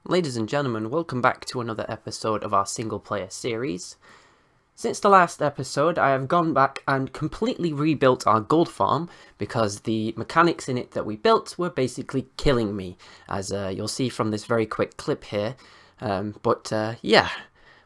Ladies and gentlemen, welcome back to another episode of our single player series. Since the last episode, I have gone back and completely rebuilt our gold farm because the mechanics in it that we built were basically killing me, as you'll see from this very quick clip here. Yeah,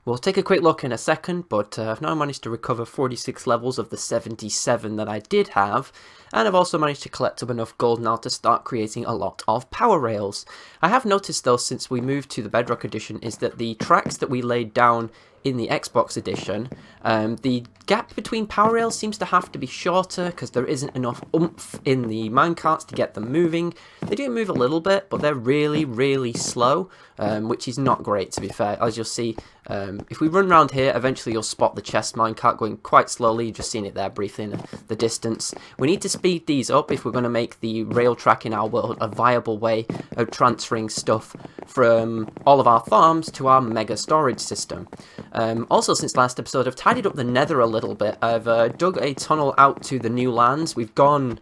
we'll take a quick look in a second, but I've now managed to recover 46 levels of the 77 that I did have, and I've also managed to collect up enough gold now to start creating a lot of power rails. I have noticed though, since we moved to the Bedrock edition, is that the tracks that we laid down in the Xbox edition, the gap between power rails seems to have to be shorter because there isn't enough oomph in the minecarts to get them moving. They do move a little bit, but they're really, really slow, which is not great, to be fair. As you'll see, if we run around here, eventually you'll spot the chest minecart going quite slowly. You've just seen it there briefly in the distance. We need to speed these up if we're going to make the rail track in our world a viable way of transferring stuff from all of our farms to our mega storage system. Also, since last episode, I've tidied up the nether a little bit. I've dug a tunnel out to the new lands. We've gone...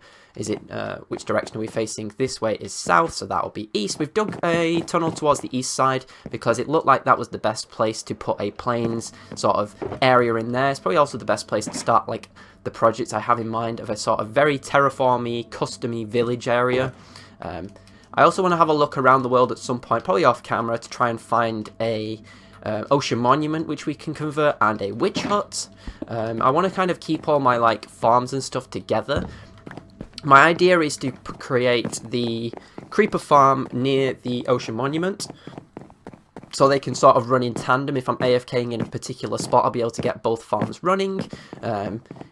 which direction are we facing? This way is south, so that'll be east. We've dug a tunnel towards the east side because it looked like that was the best place to put a plains sort of area in there. It's probably also the best place to start like the projects I have in mind of a sort of very terraformy, custom-y village area. I also want to have a look around the world at some point, probably off camera, to try and find a ocean monument which we can convert and a witch hut. I want to kind of keep all my like farms and stuff together. My idea is to create the creeper farm near the ocean monument, so they can sort of run in tandem. If I'm AFKing in a particular spot, I'll be able to get both farms running.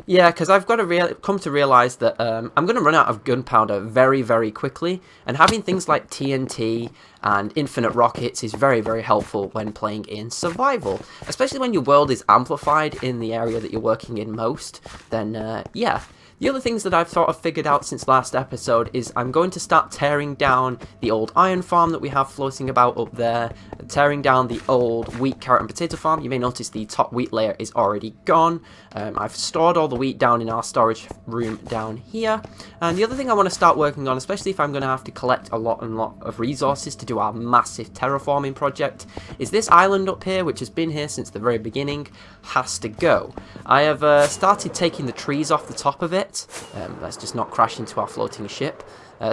Yeah, because I've got to come to realise that I'm going to run out of gunpowder very, very quickly, and having things like TNT and infinite rockets is very, very helpful when playing in survival, especially when your world is amplified in the area that you're working in most. Then, yeah. The other things that I've sort of figured out since last episode is I'm going to start tearing down the old iron farm that we have floating about up there, tearing down the old wheat, carrot and potato farm. You may notice the top wheat layer is already gone. I've stored all the wheat down in our storage room down here. And the other thing I want to start working on, especially if I'm going to have to collect a lot of resources to do our massive terraforming project, is this island up here, which has been here since the very beginning, has to go. I have started taking the trees off the top of it. Let's just not crash into our floating ship.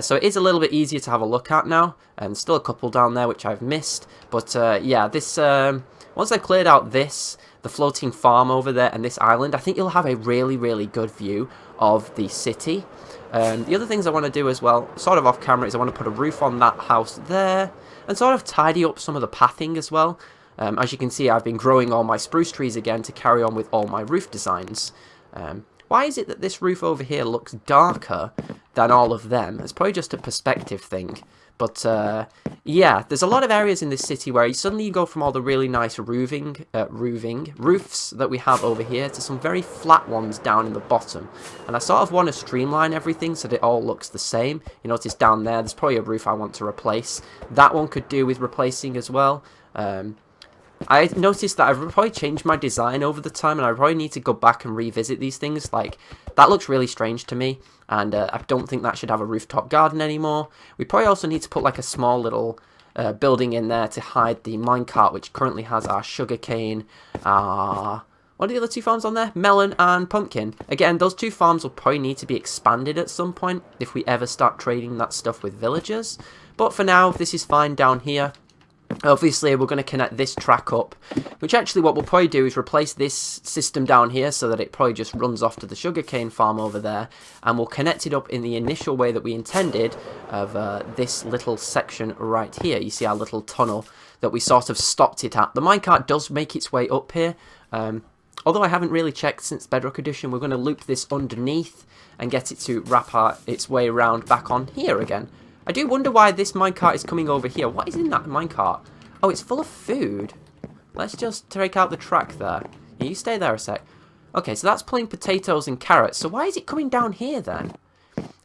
So it is a little bit easier to have a look at now, and still a couple down there which I've missed. But yeah, this once I've cleared out the floating farm over there and this island, I think you'll have a really, really good view of the city. The other things I want to do as well, sort of off camera, is I want to put a roof on that house there, and sort of tidy up some of the pathing as well. As you can see, I've been growing all my spruce trees again to carry on with all my roof designs. Why is it that this roof over here looks darker than all of them? It's probably just a perspective thing. But, yeah, there's a lot of areas in this city where suddenly you go from all the really nice roofs that we have over here to some very flat ones down in the bottom. And I sort of want to streamline everything so that it all looks the same. You notice down there's probably a roof I want to replace. That one could do with replacing as well. I noticed that I've probably changed my design over the time, and I probably need to go back and revisit these things. Like, that looks really strange to me, and I don't think that should have a rooftop garden anymore. We probably also need to put like a small little building in there to hide the minecart, which currently has our sugarcane, what are the other two farms on there? Melon and pumpkin. Again, those two farms will probably need to be expanded at some point if we ever start trading that stuff with villagers. But for now, this is fine down here. Obviously, we're going to connect this track up, which actually what we'll probably do is replace this system down here so that it probably just runs off to the sugarcane farm over there, and we'll connect it up in the initial way that we intended of this little section right here. You see our little tunnel that we sort of stopped it at. The minecart does make its way up here, although I haven't really checked since Bedrock Edition. We're going to loop this underneath and get it to wrap its way around back on here again. I do wonder why this minecart is coming over here. What is in that minecart? Oh, it's full of food. Let's just take out the track there. Yeah, you stay there a sec. Okay, so that's pulling potatoes and carrots. So why is it coming down here then?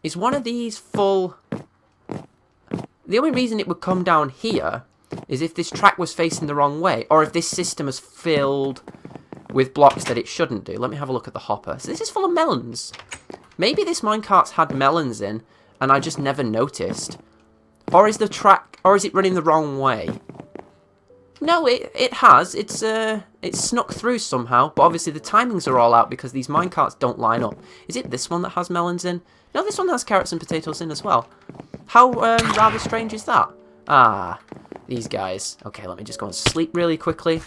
Is one of these full... The only reason it would come down here is if this track was facing the wrong way, or if this system is filled with blocks that it shouldn't do. Let me have a look at the hopper. So this is full of melons. Maybe this minecart's had melons in, and I just never noticed. Or is the track, or is it running the wrong way? No, it has. It's snuck through somehow, but obviously the timings are all out because these minecarts don't line up. Is it this one that has melons in? No, this one has carrots and potatoes in as well. How rather strange is that? Ah, these guys. Okay, let me just go and sleep really quickly.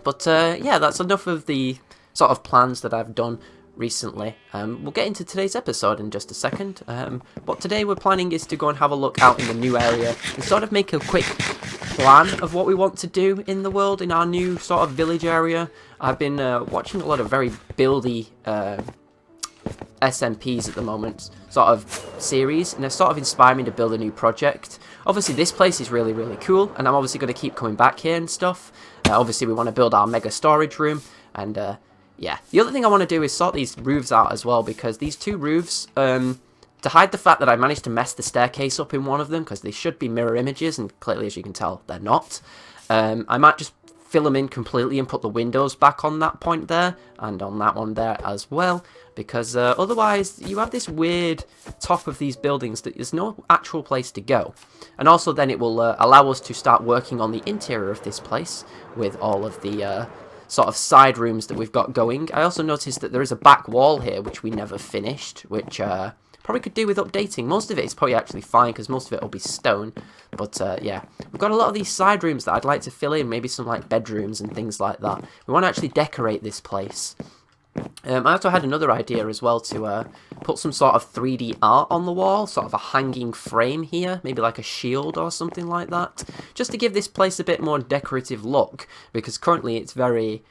But yeah, that's enough of the sort of plans that I've done recently. We'll get into today's episode in just a second. What today we're planning is to go and have a look out in the new area and sort of make a quick plan of what we want to do in the world in our new sort of village area. I've been watching a lot of very buildy SMPs at the moment, sort of series, and they've sort of inspired me to build a new project. Obviously this place is really, really cool, and I'm obviously going to keep coming back here and stuff. Obviously we want to build our mega storage room, and yeah. The other thing I want to do is sort these roofs out as well, because these two roofs, to hide the fact that I managed to mess the staircase up in one of them, because they should be mirror images, and clearly, as you can tell, they're not. I might just fill them in completely and put the windows back on that point there, and on that one there as well, because otherwise you have this weird top of these buildings that there's no actual place to go. And also then it will allow us to start working on the interior of this place with all of the sort of side rooms that we've got going. I also noticed that there is a back wall here which we never finished, which probably could do with updating. Most of it is probably actually fine because most of it will be stone, but yeah, we've got a lot of these side rooms that I'd like to fill in, maybe some like bedrooms and things like that. We want to actually decorate this place. I also had another idea as well to put some sort of 3D art on the wall, sort of a hanging frame here, maybe like a shield or something like that, just to give this place a bit more decorative look, because currently it's very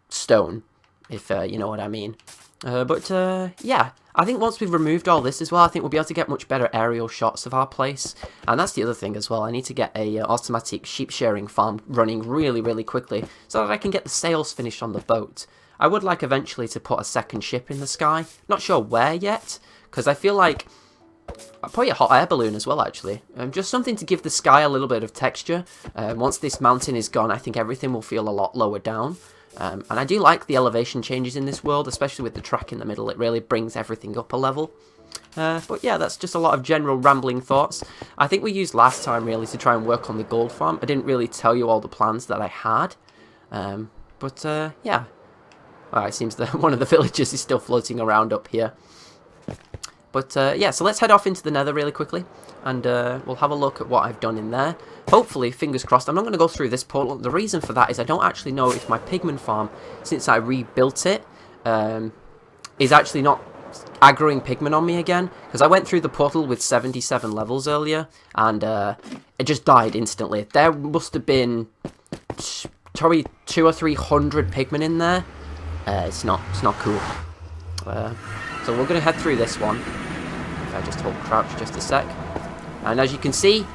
stone, if you know what I mean. But yeah, I think once we've removed all this as well, I think we'll be able to get much better aerial shots of our place. And that's the other thing as well, I need to get a automatic sheep shearing farm running really, really quickly, so that I can get the sails finished on the boat. I would like eventually to put a second ship in the sky. Not sure where yet, because I feel like probably a hot air balloon as well, actually. Just something to give the sky a little bit of texture. Once this mountain is gone, I think everything will feel a lot lower down. And I do like the elevation changes in this world, especially with the track in the middle. It really brings everything up a level. But yeah, that's just a lot of general rambling thoughts. I think we used last time really to try and work on the gold farm. I didn't really tell you all the plans that I had. But yeah. Well, it seems that one of the villagers is still floating around up here. But yeah, so let's head off into the nether really quickly, and we'll have a look at what I've done in there. Hopefully, fingers crossed, I'm not going to go through this portal. The reason for that is I don't actually know if my pigman farm, since I rebuilt it, is actually not aggroing pigmen on me again. Because I went through the portal with 77 levels earlier, and it just died instantly. There must have been probably 200 or 300 pigmen in there. It's not cool. So we're going to head through this one. If I just hold crouch just a sec. And as you can see,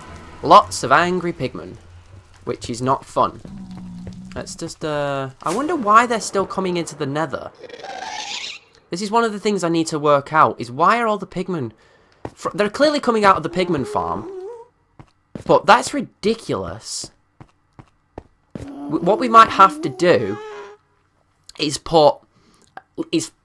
lots of angry pigmen, which is not fun. Let's just, I wonder why they're still coming into the nether. This is one of the things I need to work out, is why are all the pigmen... They're clearly coming out of the pigman farm, but that's ridiculous. What we might have to do is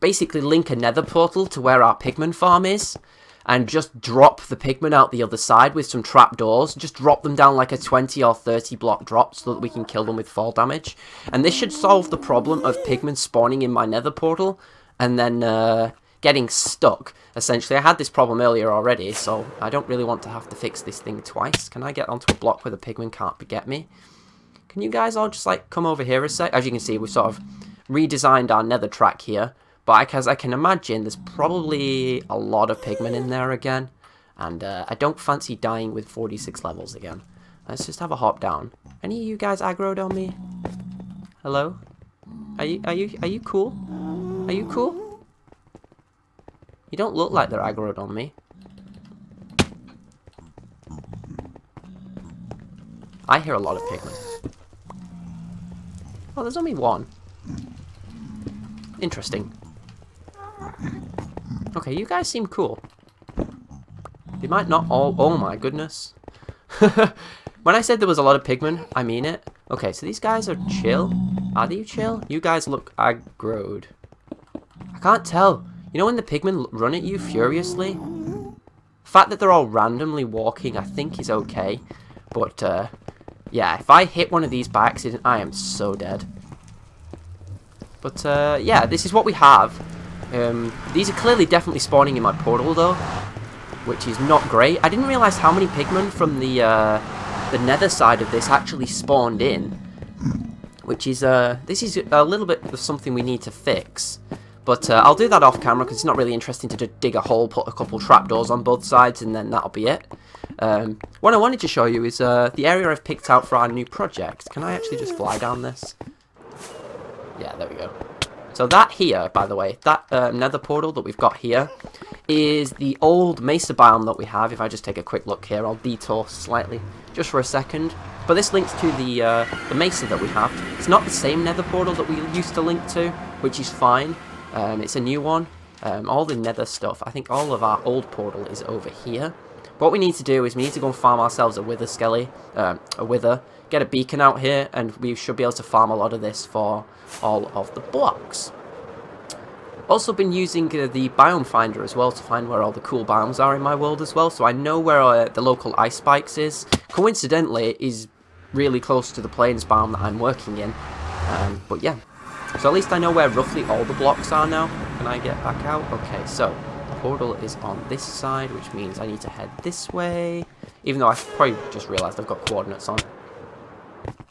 basically link a nether portal to where our pigman farm is, and just drop the pigmen out the other side with some trapdoors. Just drop them down like a 20 or 30 block drop so that we can kill them with fall damage. And this should solve the problem of pigmen spawning in my nether portal and then getting stuck. Essentially, I had this problem earlier already, so I don't really want to have to fix this thing twice. Can I get onto a block where the pigmen can't get me? Can you guys all just like come over here a sec? As you can see, we've sort of redesigned our nether track here, but as I can imagine, there's probably a lot of pigmen in there again, and I don't fancy dying with 46 levels again. Let's just have a hop down. Any of you guys aggroed on me? Hello? Are you cool? Are you cool? You don't look like they're aggroed on me. I hear a lot of pigmen. Oh, there's only one. Interesting. Okay, you guys seem cool. They might not all... Oh my goodness. When I said there was a lot of pigmen, I mean it. Okay, so these guys are chill. Are they chill? You guys look aggroed. I can't tell. You know when the pigmen run at you furiously? The fact that they're all randomly walking, I think is okay. But, Yeah, if I hit one of these by accident, I am so dead. But, yeah, this is what we have. These are clearly definitely spawning in my portal, though, which is not great. I didn't realise how many pigmen from the nether side of this actually spawned in, which is, this is a little bit of something we need to fix. But I'll do that off camera because it's not really interesting to dig a hole, put a couple trapdoors on both sides, and then that'll be it. What I wanted to show you is the area I've picked out for our new project. Can I actually just fly down this? Yeah, there we go. So that here, by the way, that nether portal that we've got here is the old mesa biome that we have. If I just take a quick look here, I'll detour slightly just for a second. But this links to the mesa that we have. It's not the same nether portal that we used to link to, which is fine. It's a new one. All the nether stuff, I think all of our old portal is over here. What we need to do is we need to go and farm ourselves a wither skelly, a wither, get a beacon out here, and we should be able to farm a lot of this for all of the blocks. Also been using the biome finder as well to find where all the cool biomes are in my world as well, so I know where the local ice spikes is. Coincidentally, it is really close to the plains biome that I'm working in, but yeah. So at least I know where roughly all the blocks are now. Can I get back out? Okay, so the portal is on this side, which means I need to head this way. Even though I probably just realised I've got coordinates on.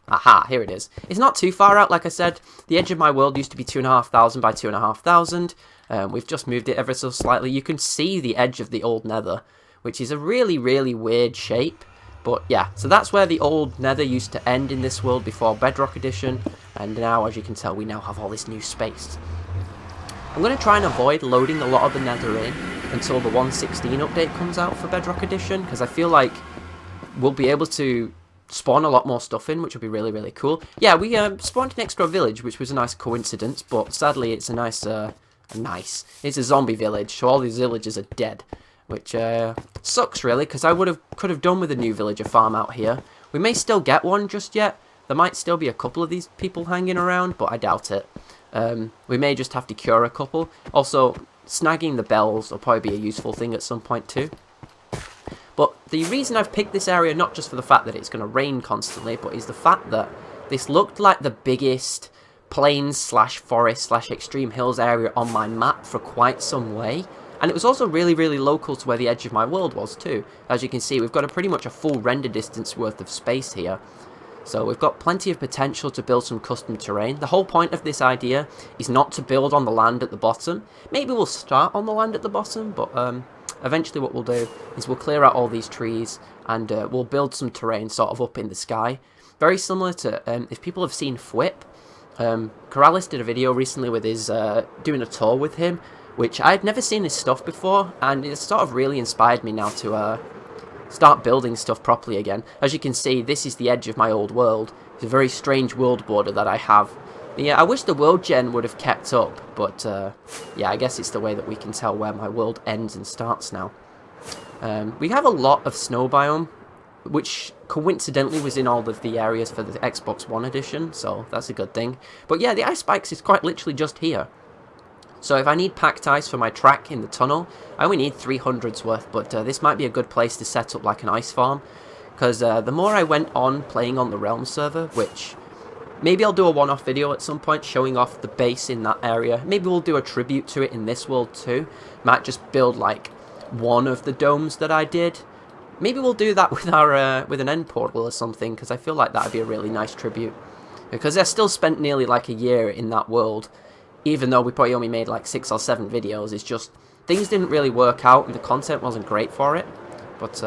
Aha, here it is. It's not too far out, like I said. The edge of my world used to be 2,500 by 2,500. We've just moved it ever so slightly. You can see the edge of the old nether, which is a really, really weird shape. But yeah, so that's where the old nether used to end in this world before Bedrock Edition. And now, as you can tell, we now have all this new space. I'm going to try and avoid loading a lot of the nether in until the 1.16 update comes out for Bedrock Edition, because I feel like we'll be able to spawn a lot more stuff in, which would be really, really cool. Yeah, we spawned an extra village, which was a nice coincidence, but sadly it's a nice, it's a zombie village, so all these villagers are dead, which sucks really, because I could have done with a new villager farm out here. We may still get one just yet. There might still be a couple of these people hanging around, but I doubt it. We may just have to cure a couple. Also, snagging the bells will probably be a useful thing at some point too. But the reason I've picked this area, not just for the fact that it's going to rain constantly, but is the fact that this looked like the biggest plains slash forest slash extreme hills area on my map for quite some way. And it was also really, really local to where the edge of my world was too. As you can see, we've got pretty much a full render distance worth of space here. So we've got plenty of potential to build some custom terrain. The whole point of this idea is not to build on the land at the bottom. Maybe we'll start on the land at the bottom, but eventually what we'll do is we'll clear out all these trees and we'll build some terrain sort of up in the sky. Very similar to, if people have seen Fwip, Corrales did a video recently with his, doing a tour with him, which I had never seen his stuff before, and it sort of really inspired me now to start building stuff properly again. As you can see, this is the edge of my old world. It's a very strange world border that I have. Yeah, I wish the world gen would have kept up, but yeah, I guess it's the way that we can tell where my world ends and starts now. We have a lot of snow biome, which coincidentally was in all of the areas for the Xbox One edition, so that's a good thing. But yeah, the ice spikes is quite literally just here. So if I need packed ice for my track in the tunnel, I only need 300's worth, but this might be a good place to set up like an ice farm. Because the more I went on playing on the Realm server, which maybe I'll do a one-off video at some point showing off the base in that area. Maybe we'll do a tribute to it in this world too. Might just build like one of the domes that I did. Maybe we'll do that with our with an end portal or something, because I feel like that would be a really nice tribute. Because I still spent nearly like a year in that world. Even though we probably only made like 6 or 7 videos, it's just things didn't really work out and the content wasn't great for it. But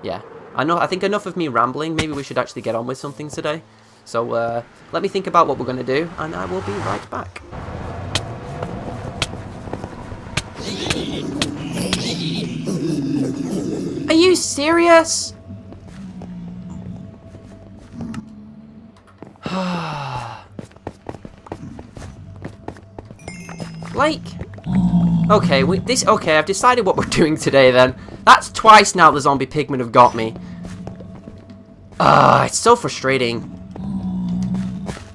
yeah, I think enough of me rambling. Maybe we should actually get on with something today. So let me think about what we're going to do, and I will be right back. Are you serious? Like, okay, okay, I've decided what we're doing today then. That's twice now the zombie pigmen have got me. It's so frustrating.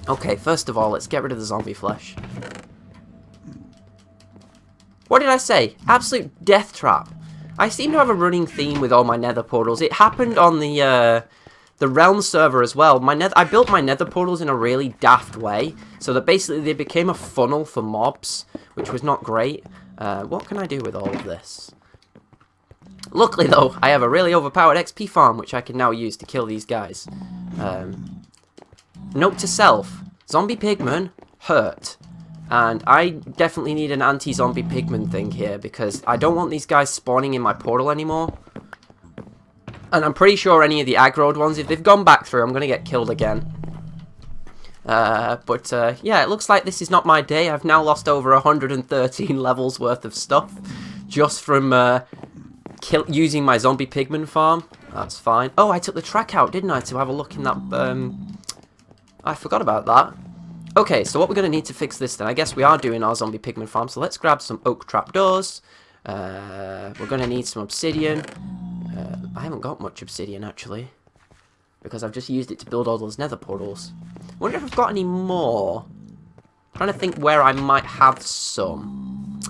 Okay, first of all, let's get rid of the zombie flesh. What did I say? Absolute death trap. I seem to have a running theme with all my nether portals. It happened on the the realm server as well. I built my nether portals in a really daft way, so that basically they became a funnel for mobs, which was not great. What can I do with all of this? Luckily though, I have a really overpowered XP farm, which I can now use to kill these guys. Note to self, zombie pigmen hurt. And I definitely need an anti-zombie pigman thing here, because I don't want these guys spawning in my portal anymore. And I'm pretty sure any of the aggroed ones, if they've gone back through, I'm going to get killed again. Yeah, it looks like this is not my day. I've now lost over 113 levels worth of stuff just from using my zombie pigman farm. That's fine. Oh, I took the track out, didn't I, to have a look in that... I forgot about that. Okay, so what we're going to need to fix this then, I guess we are doing our zombie pigman farm, so let's grab some oak trapdoors. We're going to need some obsidian. I haven't got much obsidian, actually, because I've just used it to build all those nether portals. I wonder if I've got any more. I'm trying to think where I might have some.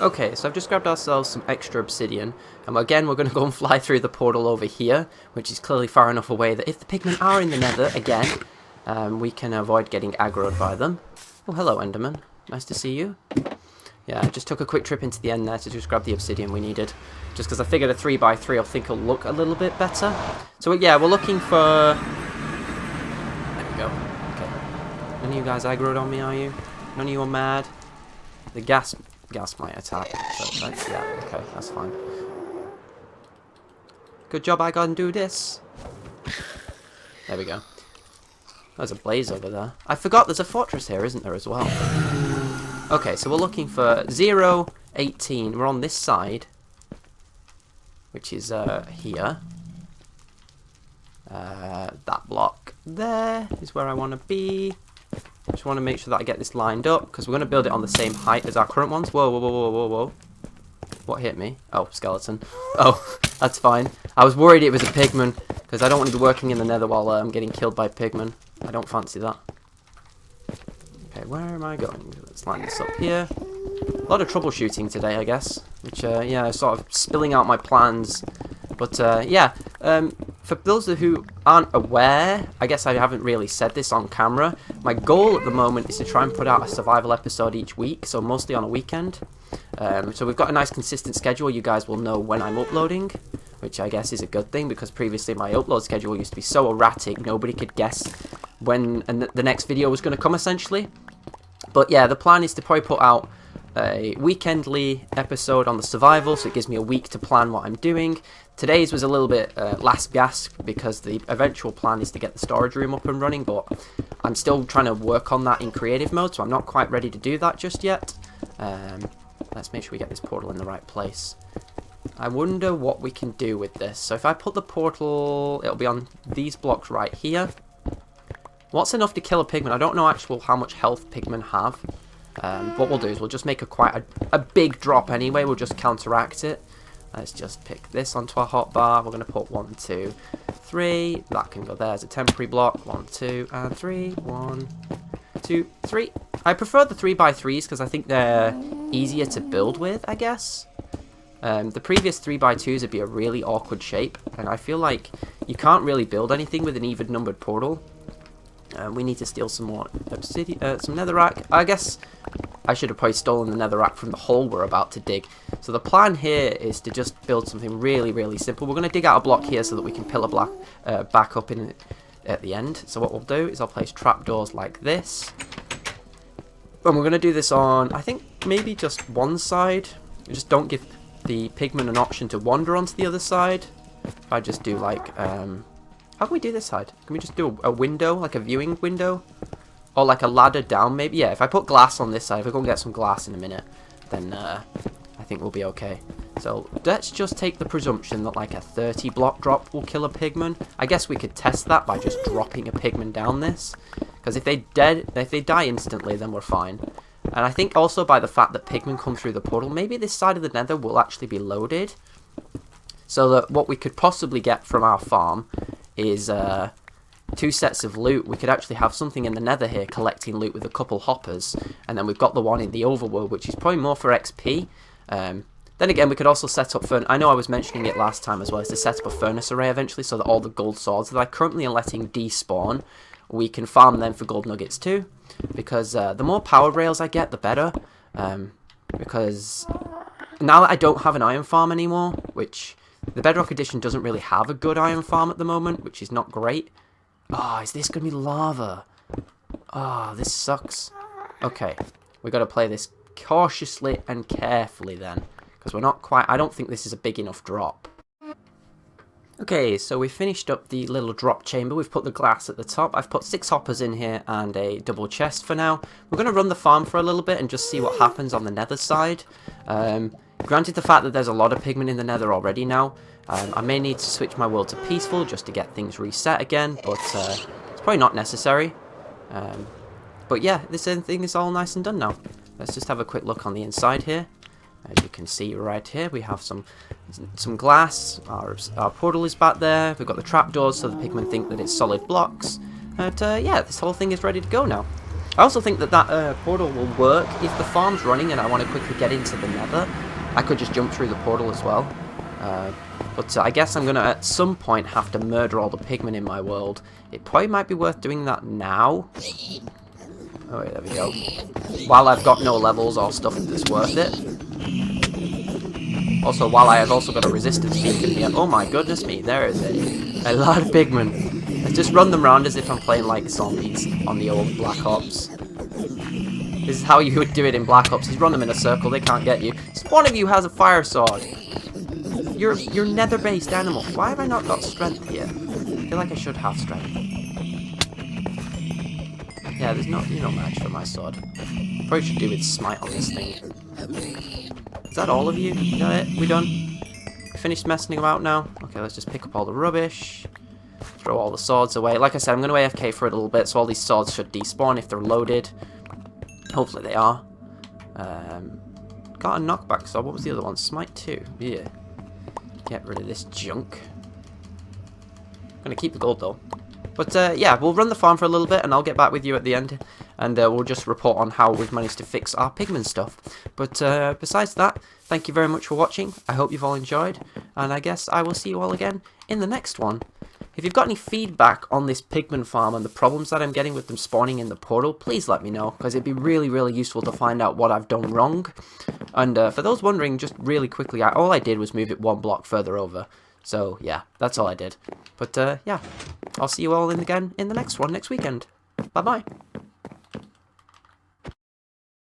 Okay, so I've just grabbed ourselves some extra obsidian, and again, we're going to go and fly through the portal over here, which is clearly far enough away that if the pigmen are in the nether, again... we can avoid getting aggroed by them. Oh, hello, Enderman. Nice to see you. Yeah, I just took a quick trip into the end there to just grab the obsidian we needed. Just because I figured a 3x3 I think will look a little bit better. So, yeah, we're looking for... There we go. Okay. None of you guys aggroed on me, are you? None of you are mad? The gas might attack. So, yeah, okay, that's fine. Good job I got and do this. There we go. There's a blaze over there. I forgot there's a fortress here, isn't there, as well? Okay, so we're looking for 0, 18. We're on this side, which is here. That block there is where I want to be. Just want to make sure that I get this lined up, because we're going to build it on the same height as our current ones. Whoa, whoa, whoa, whoa, whoa, whoa. What hit me? Oh, skeleton. Oh, that's fine. I was worried it was a pigman, because I don't want to be working in the nether while I'm getting killed by pigmen. I don't fancy that. Okay, where am I going? Let's line this up here. A lot of troubleshooting today, I guess. Which, yeah, sort of spilling out my plans. But, yeah, for those who aren't aware, I guess I haven't really said this on camera. My goal at the moment is to try and put out a survival episode each week, so mostly on a weekend. So we've got a nice consistent schedule. You guys will know when I'm uploading, which I guess is a good thing, because previously my upload schedule used to be so erratic, nobody could guess when the next video was going to come, essentially. But yeah, the plan is to probably put out a weekendly episode on the survival, so it gives me a week to plan what I'm doing. Today's was a little bit last gasp, because the eventual plan is to get the storage room up and running, but I'm still trying to work on that in creative mode, so I'm not quite ready to do that just yet. Let's make sure we get this portal in the right place. I wonder what we can do with this. So if I put the portal, it'll be on these blocks right here. What's enough to kill a pigman? I don't know actually how much health pigmen have. What we'll do is we'll just make quite a big drop anyway. We'll just counteract it. Let's just pick this onto our hotbar. We're going to put 1, 2, 3. That can go there as a temporary block. 1, 2, and 3. 1, 2, 3. I prefer the 3x3s because I think they're easier to build with, I guess. The previous 3x2s would be a really awkward shape, and I feel like you can't really build anything with an even numbered portal. We need to steal some more obsidian, some netherrack. I guess I should have probably stolen the netherrack from the hole we're about to dig. So the plan here is to just build something really, really simple. We're going to dig out a block here so that we can pillar back up in at the end. So what we'll do is I'll place trapdoors like this. And we're going to do this on, I think, maybe just one side. We just don't give the pigman an option to wander onto the other side. If I just do like, how can we do this side? Can we just do a window, like a viewing window? Or like a ladder down, maybe? Yeah, if I put glass on this side, if we go and get some glass in a minute, then I think we'll be okay. So let's just take the presumption that like a 30 block drop will kill a pigman. I guess we could test that by just dropping a pigman down this. Because if they die instantly, then we're fine. And I think also by the fact that pigmen come through the portal, maybe this side of the nether will actually be loaded. So that what we could possibly get from our farm is 2 sets of loot. We could actually have something in the nether here collecting loot with a couple hoppers. And then we've got the one in the overworld, which is probably more for XP. Then again, we could also set up I know I was mentioning it last time as well, is to set up a furnace array eventually so that all the gold swords that I currently are letting despawn, we can farm them for gold nuggets too. Because the more power rails I get, the better. Because now that I don't have an iron farm anymore, which the Bedrock Edition doesn't really have a good iron farm at the moment, which is not great. Oh, is this going to be lava? Oh, this sucks. Okay, we got to play this cautiously and carefully then. Because we're not quite... I don't think this is a big enough drop. Okay, so we finished up the little drop chamber. We've put the glass at the top. I've put 6 hoppers in here and a double chest for now. We're going to run the farm for a little bit and just see what happens on the nether side. Granted the fact that there's a lot of pigmen in the nether already now, I may need to switch my world to peaceful just to get things reset again, but it's probably not necessary. But yeah, this thing is all nice and done now. Let's just have a quick look on the inside here. As you can see right here, we have some glass. Our portal is back there. We've got the trapdoors so the pigmen think that it's solid blocks. And yeah, this whole thing is ready to go now. I also think that that portal will work if the farm's running and I want to quickly get into the nether. I could just jump through the portal as well. But I guess I'm going to at some point have to murder all the pigmen in my world. It probably might be worth doing that now. Oh wait, there we go. While I've got no levels or stuff that's worth it. Also, while I have also got a resistance beacon here. Oh my goodness me, there is a lot of pigmen. I just run them around as if I'm playing like zombies on the old Black Ops. This is how you would do it in Black Ops. You run them in a circle, they can't get you. So one of you has a fire sword. You're nether-based animal. Why have I not got strength here? I feel like I should have strength. Yeah, you're no match for my sword. Probably should do with smite on this thing. Is that all of you? Is that it? We done? We finished messing about now? Okay, let's just pick up all the rubbish. Throw all the swords away. Like I said, I'm going to AFK for a little bit, so all these swords should despawn if they're loaded. Hopefully they are. Got a knockback sword. What was the other one? Smite 2. Yeah. Get rid of this junk. I'm going to keep the gold though. But yeah, we'll run the farm for a little bit and I'll get back with you at the end. And we'll just report on how we've managed to fix our pigman stuff. But besides that, thank you very much for watching. I hope you've all enjoyed. And I guess I will see you all again in the next one. If you've got any feedback on this pigman farm and the problems that I'm getting with them spawning in the portal, please let me know. Because it'd be really, really useful to find out what I've done wrong. And for those wondering, just really quickly, all I did was move it 1 block further over. So yeah, that's all I did. But yeah, I'll see you all again in the next one next weekend. Bye bye.